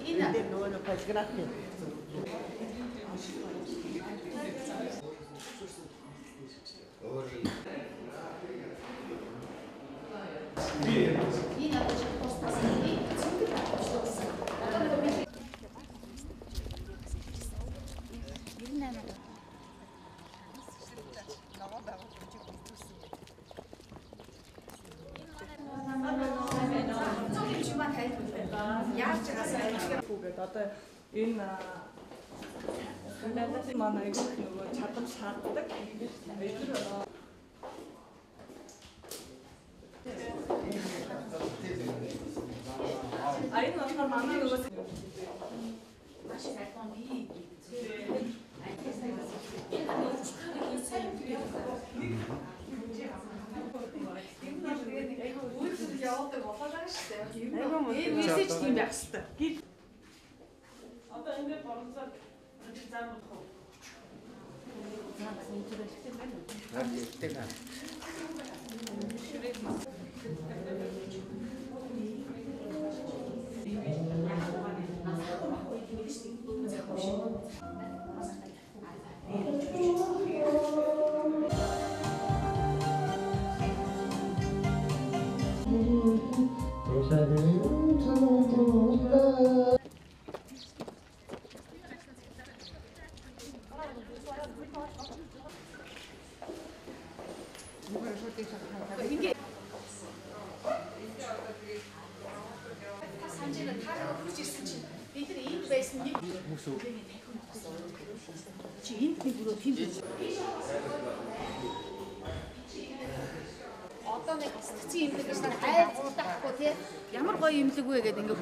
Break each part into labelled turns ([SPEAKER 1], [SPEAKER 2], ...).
[SPEAKER 1] Энэ нөгөө полиграф юм.
[SPEAKER 2] Одоо энэ манай нөгөө чадам шаарддаг. Энэ болохоор манай нөгөө маш сайхан бий. явдаг болоо шүү дээ. Мессеж тийм байх хэрэгтэй. Одоо ингээд боронцоо заамах уу? Заамсан зүйлтэй байна уу? Тэгтээ. 산지는 타로 붙이신 이들이 인 베이스는 무슨 지인 피부로 피부 어떤 애 같이 имлэг гэж хайр тахгүй тий ямар гоё имлэг вэ гэдэг ингээ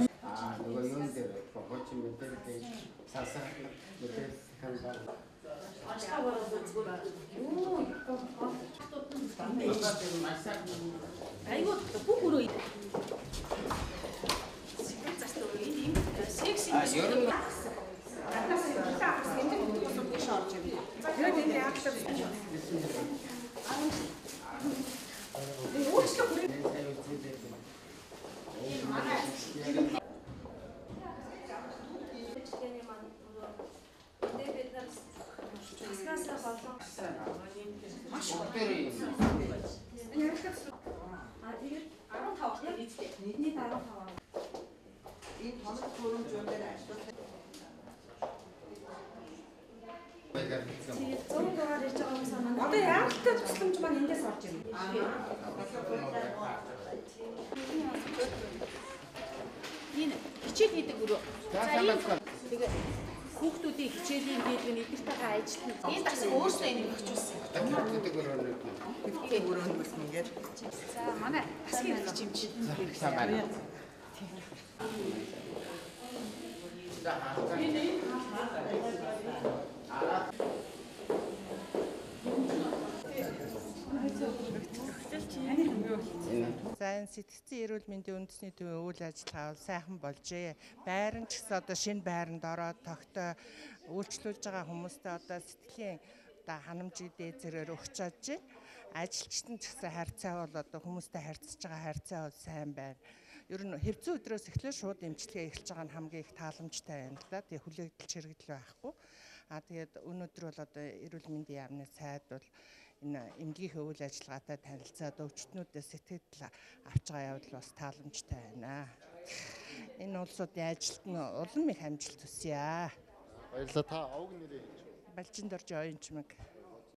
[SPEAKER 2] нөгөө юм дээр фокус мэдээлэл сасаа мэдээлэл хандаа ашхавараа зүгээр юу айгуу бүх өрөө секси одоо яалттай тусламж маань эндээс орж ирнэ. Энэ хичээл хийдэг өрөө. Тэгээ хүүхдүүдийн хичээлийн дийлгэн эдгэртэйгээ ажилтна. Энэ бас өөрсдөө энийг өгчүүлсэн. Хүүхдүүдийг өрөөнд болсон ингээд. За манай тасгийн хичээмч. За байна.
[SPEAKER 1] За энэ сэтгцэн эрүүл мэндийн үндэсний төвийн үйл ажиллагаа сайхан болжээ. Байран ч гэсэн одоо шинэ байранд ороод тогтоо үйлчлүүлж байгаа хүмүүстээ одоо сэтгэлийн одоо ханамжийг дээзэрээр өгч чадж байна. Ажилчтан ч гэсэн харьцаа бол одоо хүмүүстэй харьцаж байгаа харьцаа бол сайн байна. Ер нь хэвцэн өдрөөс эхлээд шууд эмчилгээ эхэлж байгаа нь хамгийн их тааламжтай байна л да. Тэгээ хүлээгдэл чирэгдэл байхгүй. Тэгээд өнөөдөр бол одоо эрүүл мэндийн яамны сайд бол энэ эмгийнхээ үйл ажиллагаатай танилцаад өвчтнүүдээс сэтгэл авч байгаа явдал бас тааламжтай байна. Энэ улсуудын ажилд нь улам их амжилт хүсье.
[SPEAKER 3] Баярлалаа. Та овг нэрээ.
[SPEAKER 1] Балжин дорж оюунчмаг.